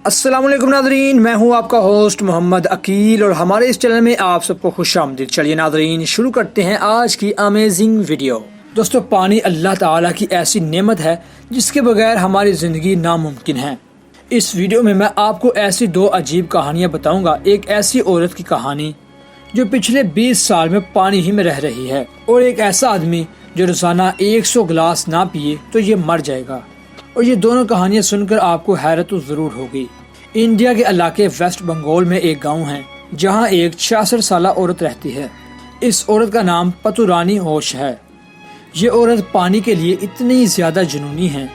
السلام علیکم ناظرین، میں ہوں آپ کا ہوسٹ محمد عقیل اور ہمارے اس چینل میں آپ سب کو خوش آمدید۔ چلیے ناظرین، شروع کرتے ہیں آج کی امیزنگ ویڈیو۔ دوستو، پانی اللہ تعالیٰ کی ایسی نعمت ہے جس کے بغیر ہماری زندگی ناممکن ہے۔ اس ویڈیو میں آپ کو ایسی دو عجیب کہانیاں بتاؤں گا۔ ایک ایسی عورت کی کہانی جو پچھلے 20 سال میں پانی ہی میں رہ رہی ہے، اور ایک ایسا آدمی جو روزانہ 100 گلاس نہ پیے تو یہ مر جائے گا۔ اور یہ دونوں کہانیاں سن کر آپ کو حیرت ضرور ہوگی۔ انڈیا کے علاقے ویسٹ بنگال میں ایک گاؤں ہے جہاں ایک 66 سالہ عورت رہتی ہے۔ اس عورت کا نام پتورانی ہوش ہے۔ یہ عورت پانی کے لیے اتنی زیادہ جنونی ہے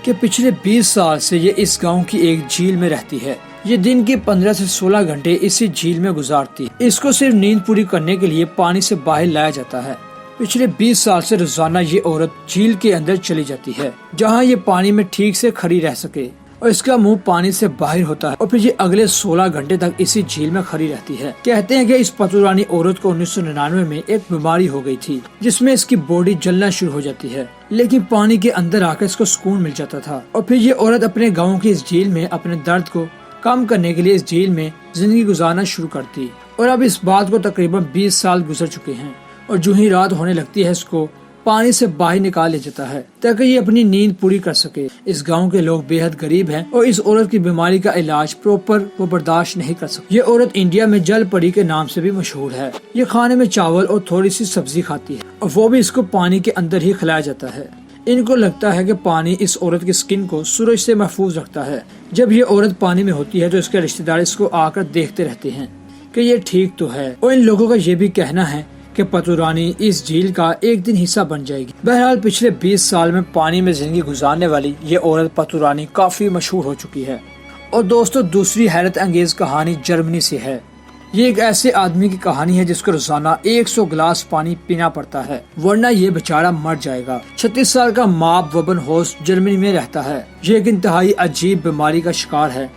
کہ پچھلے 20 سال سے یہ اس گاؤں کی ایک جھیل میں رہتی ہے۔ یہ دن کے 15 سے 16 گھنٹے اسی جھیل میں گزارتی ہے۔ اس کو صرف نیند پوری کرنے کے لیے پانی سے باہر لایا جاتا ہے۔ پچھلے 20 سال سے روزانہ یہ عورت جھیل کے اندر چلی جاتی ہے جہاں یہ پانی میں ٹھیک سے کھڑی رہ سکے، اور اس کا منہ پانی سے باہر ہوتا ہے، اور پھر یہ اگلے 16 گھنٹے تک اسی جھیل میں کھڑی رہتی ہے۔ کہتے ہیں کہ اس پتورانی عورت کو 1999 میں ایک بیماری ہو گئی تھی جس میں اس کی باڈی جلنا شروع ہو جاتی ہے، لیکن پانی کے اندر آ کر اس کو سکون مل جاتا تھا۔ اور پھر یہ عورت اپنے گاؤں کی اس جھیل میں اپنے درد کو کم کرنے کے لیے اس جھیل میں زندگی گزارنا شروع کرتی، اور اب اس بات کو تقریباً 20 سال گزر چکے ہیں، اور جو ہی رات ہونے لگتی ہے اس کو پانی سے باہر نکال لیا جاتا ہے تاکہ یہ اپنی نیند پوری کر سکے۔ اس گاؤں کے لوگ بے حد غریب ہیں اور اس عورت کی بیماری کا علاج پراپر وہ برداشت نہیں کر سکتے۔ یہ عورت انڈیا میں جل پری کے نام سے بھی مشہور ہے۔ یہ کھانے میں چاول اور تھوڑی سی سبزی کھاتی ہے، اور وہ بھی اس کو پانی کے اندر ہی کھلایا جاتا ہے۔ ان کو لگتا ہے کہ پانی اس عورت کی سکن کو سورج سے محفوظ رکھتا ہے۔ جب یہ عورت پانی میں ہوتی ہے تو اس کے رشتہ دار اس کو آ کر دیکھتے رہتے ہیں کہ یہ ٹھیک تو ہے، اور ان لوگوں کا یہ بھی کہنا ہے کہ پتورانی اس جھیل کا ایک دن حصہ بن جائے گی۔ بہرحال پچھلے 20 سال میں پانی میں زندگی گزارنے والی یہ عورت پتورانی کافی مشہور ہو چکی ہے۔ اور دوستو، دوسری حیرت انگیز کہانی جرمنی سے ہے۔ یہ ایک ایسے آدمی کی کہانی ہے جس کو روزانہ 100 گلاس پانی پینا پڑتا ہے ورنہ یہ بیچارہ مر جائے گا۔ 36 سال کا ماب وبن ہوس جرمنی میں رہتا ہے۔ یہ ایک انتہائی عجیب بیماری کا شکار ہے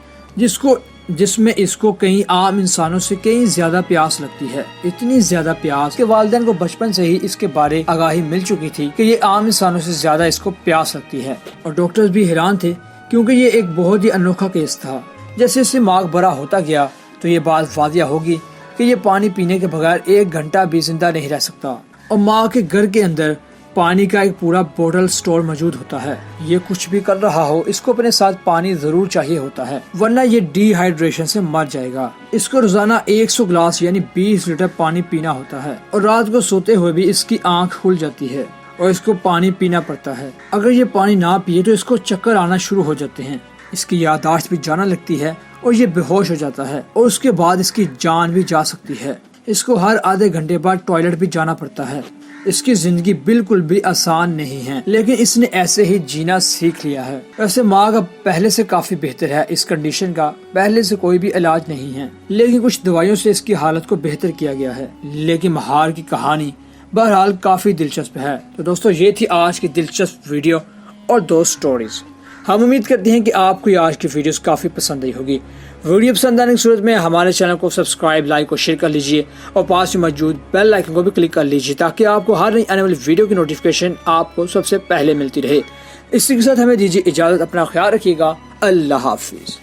جس میں اس کو کئی عام انسانوں سے کئی زیادہ پیاس لگتی ہے۔ اتنی زیادہ پیاس کہ والدین کو بچپن سے ہی اس کے بارے آگاہی مل چکی تھی کہ یہ عام انسانوں سے زیادہ اس کو پیاس لگتی ہے، اور ڈاکٹرز بھی حیران تھے کیونکہ یہ ایک بہت ہی انوکھا کیس تھا۔ جیسے اسے ماغ بڑا ہوتا گیا تو یہ بات واضح ہوگی کہ یہ پانی پینے کے بغیر 1 گھنٹہ بھی زندہ نہیں رہ سکتا، اور ماں کے گھر کے اندر پانی کا ایک پورا بوتل سٹور موجود ہوتا ہے۔ یہ کچھ بھی کر رہا ہو، اس کو اپنے ساتھ پانی ضرور چاہیے ہوتا ہے ورنہ یہ ڈی ہائیڈریشن سے مر جائے گا۔ اس کو روزانہ 100 گلاس یعنی 20 لیٹر پانی پینا ہوتا ہے، اور رات کو سوتے ہوئے بھی اس کی آنکھ کھل جاتی ہے اور اس کو پانی پینا پڑتا ہے۔ اگر یہ پانی نہ پیے تو اس کو چکر آنا شروع ہو جاتے ہیں، اس کی یادداشت بھی جانا لگتی ہے اور یہ بے ہوش ہو جاتا ہے، اور اس کے بعد اس کی جان بھی جا سکتی ہے۔ اس کو ہر آدھے گھنٹے بعد ٹوائلٹ بھی جانا پڑتا ہے۔ اس کی زندگی بالکل بھی آسان نہیں ہے، لیکن اس نے ایسے ہی جینا سیکھ لیا ہے۔ ویسے ماں اب پہلے سے کافی بہتر ہے، اس کنڈیشن کا پہلے سے کوئی بھی علاج نہیں ہے، لیکن کچھ دوائیوں سے اس کی حالت کو بہتر کیا گیا ہے۔ لیکن مہار کی کہانی بہرحال کافی دلچسپ ہے۔ تو دوستو، یہ تھی آج کی دلچسپ ویڈیو اور 2 سٹوریز۔ ہم امید کرتے ہیں کہ آپ کو آج کی ویڈیوز کافی پسند آئی ہوگی۔ ویڈیو پسند آنے کی صورت میں ہمارے چینل کو سبسکرائب، لائک اور شیئر کر لیجئے، اور پاس میں موجود بیل آئیکن کو بھی کلک کر لیجئے تاکہ آپ کو ہر نئی آنے والی ویڈیو کی نوٹیفیکیشن آپ کو سب سے پہلے ملتی رہے۔ اسی کے ساتھ ہمیں دیجیے اجازت، اپنا خیال رکھیے گا۔ اللہ حافظ۔